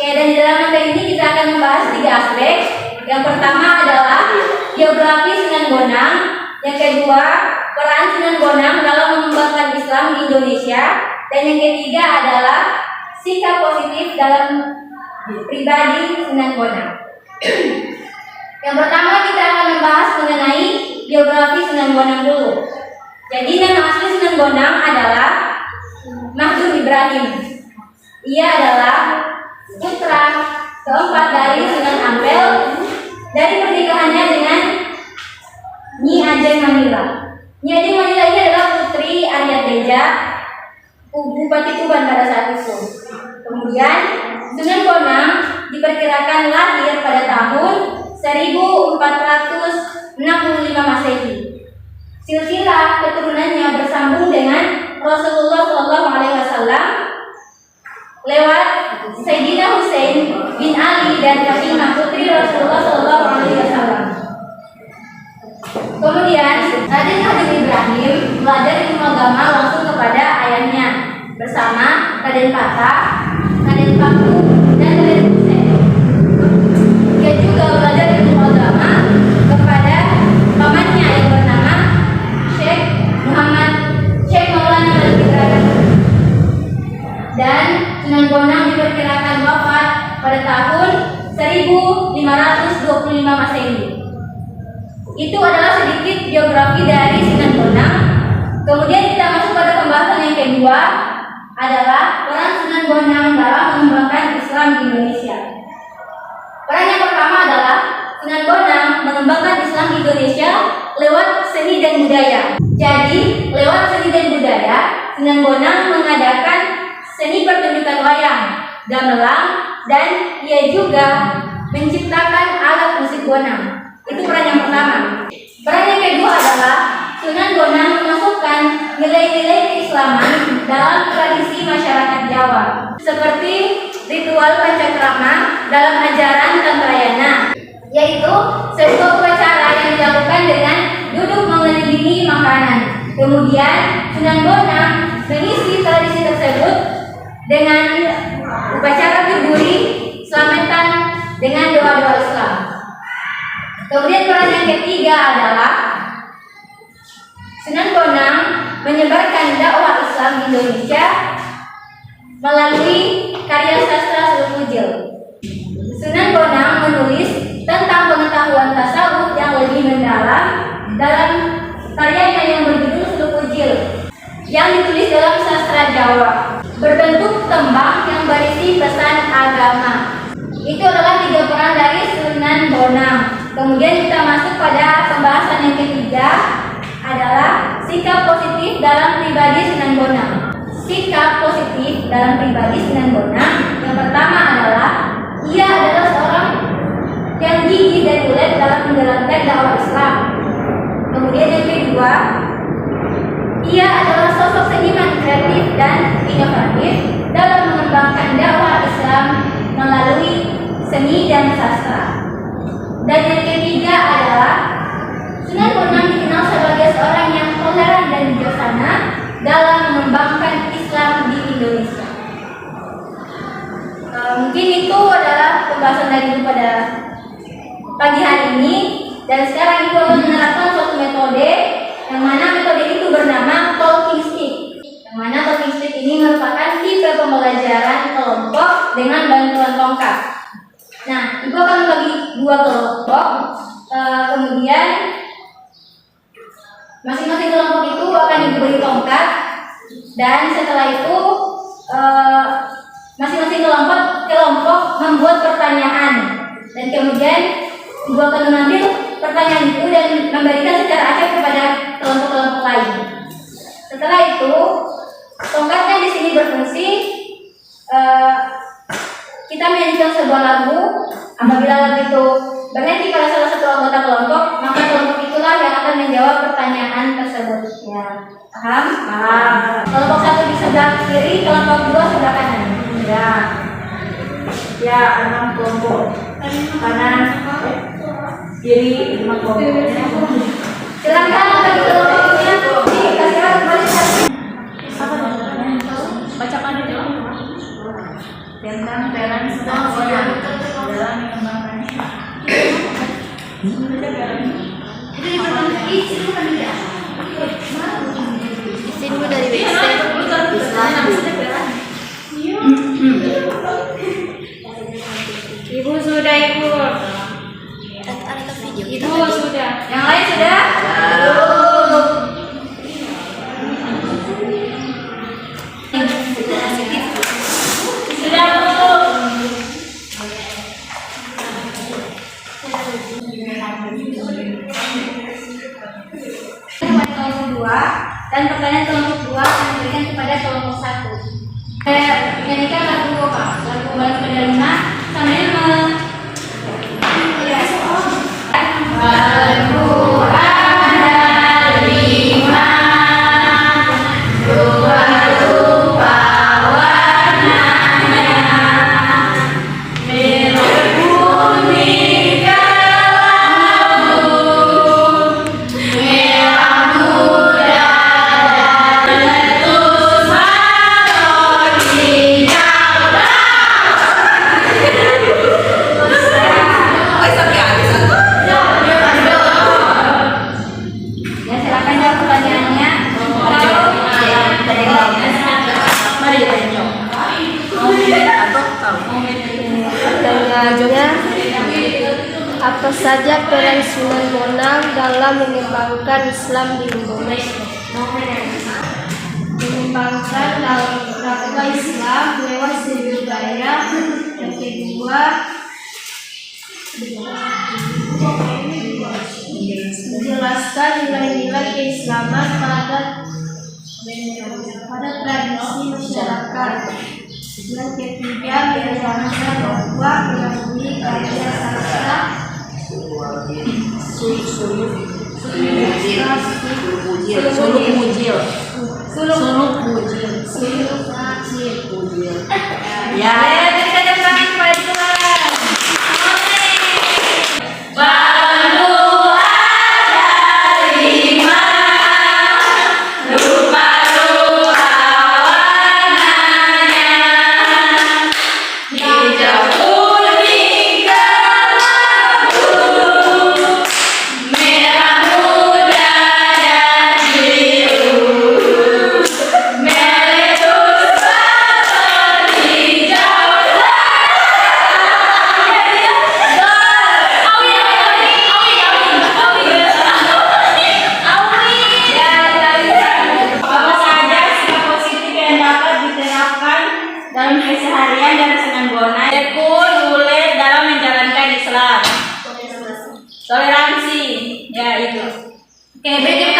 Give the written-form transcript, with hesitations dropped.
Oke, dan di dalam materi ini kita akan membahas 3 aspek. Yang pertama adalah geografi Sunan Bonang. Yang kedua, peran Sunan Bonang dalam mengembangkan Islam di Indonesia. Dan yang ketiga adalah sikap positif dalam pribadi Sunan Bonang. Yang pertama kita akan membahas mengenai geografi Sunan Bonang dulu. Jadi nama asli Sunan Bonang adalah Mahdur Ibrahim. Ia adalah putra keempat dari Sunan Ampel dari pernikahannya dengan Nyi Ajeng Manila. Nyi Ajeng Manila ini adalah putri Arya Teja, Bupati Tuban pada saat itu. Kemudian Sunan Bonang diperkirakan lahir pada tahun 1465 Masehi. Silsilah keturunannya bersambung dengan Rasulullah SAW lewat Sayyidina Husain bin Ali dan Fatimah putri Rasulullah SAW. Kemudian Raden Mahdur Ibrahim belajar ilmu agama langsung kepada ayahnya bersama Raden Patah, Raden Paku, dan Raden Husain. Dia juga belajar ilmu agama kepada pamannya yang bernama Syekh Maulana Malik Ibrahim. Dan Sunan Bonang diperkirakan wafat pada tahun 1525 Masehi. Itu adalah sedikit biografi dari Sunan Bonang. Kemudian kita masuk pada pembahasan yang kedua adalah peran Sunan Bonang dalam mengembangkan Islam di Indonesia. Peran yang pertama adalah Sunan Bonang mengembangkan Islam di Indonesia lewat seni dan budaya. Jadi, lewat seni dan budaya, Sunan Bonang mengadakan seni pertunjukan wayang, gamelan, dan ia juga menciptakan alat musik bonang. Itu peran yang pertama. Peran yang kedua adalah Sunan Bonang memasukkan nilai-nilai keislaman dalam tradisi masyarakat Jawa, seperti ritual pancakrama dalam ajaran Tantrayana, yaitu sebuah upacara yang dilakukan dengan duduk mengelilingi makanan. Kemudian Sunan Bonang mengisi tradisi tersebut dengan upacara berduri, selamatan dengan doa-doa Islam. Kemudian peran yang ketiga adalah Sunan Bonang menyebarkan dakwah Islam di Indonesia melalui karya sastra Sulukujil. Sunan Bonang menulis tentang pengetahuan tasawuf yang lebih mendalam dalam karyanya yang berjudul Sulukujil, yang ditulis dalam sastra Jawa, berbentuk tembang yang berisi pesan agama. Itu adalah 3 peran dari Sunan Bonang. Kemudian kita masuk pada pembahasan yang ketiga adalah sikap positif dalam pribadi Sunan Bonang. Sikap positif dalam pribadi Sunan Bonang yang pertama adalah ia adalah seorang yang gigih dan ulet dalam menjalankan dakwah Islam. Kemudian yang kedua, ia adalah sosok seniman kreatif dan inovatif dalam mengembangkan dakwah Islam melalui seni dan sastra. Dan yang ketiga adalah Sunan Bonang dikenal sebagai seorang yang toleran dan bijaksana dalam mengembangkan Islam di Indonesia. Mungkin itu adalah pembahasan dari Ibu pada pagi hari ini. Dan sekarang Ibu akan menerapkan suatu metode yang mana metode itu bernama talking stick. Yang mana talking stick ini merupakan tipe pembelajaran kelompok dengan bantuan tongkat. Nah, Ibu akan membagi 2 kelompok. Kemudian masing-masing kelompok itu akan diberi tongkat. Dan setelah itu masing-masing kelompok membuat pertanyaan. Dan kemudian Ibu akan mengambil pertanyaan itu dan memberikan secara acak kepada kelompok-kelompok lain. Setelah itu, tongkat kan di sini berfungsi kita menyanyikan sebuah lagu. Apabila lagu itu berhenti pada salah satu anggota kelompok, maka kelompok itulah yang akan menjawab pertanyaan tersebut. Ya, paham? Kelompok 1 di sebelah kiri, kelompok 2 sebelah kanan. Ya, 6 kelompok kanan, kiri 5 kelompok. Silakan bagi kelompoknya dikasih kembali. Bacakan aja. tentang peran seorang dalam mengembangkan Itu di belakang itu bukan dia. Izin gue dari WC. Ibu sudah ibu. Ibu sudah. Yang lain sudah? sudah Bu. Kepada kelompok 2 dan pertanyaan kelompok 2 akan diberikan kepada kelompok 1. Saya menyanyikan lagu vokal, lagu balik pada 5 sambil apa saja peran Sunan Bonang dalam mengembangkan Islam di Indonesia? Mengembangkan dakwah Islam lewat seni budaya. Yang kedua, menjelaskan nilai-nilai keislaman pada tradisi masyarakat. Yang ketiga, menjelaskan dakwah melalui karya sastra. Ya, kita datang kepada Tuhan. Dalam keseharian dan Sunan Bonang, boleh dalam menjalankan Islam. Toleransi, ya itu. Oke, berikut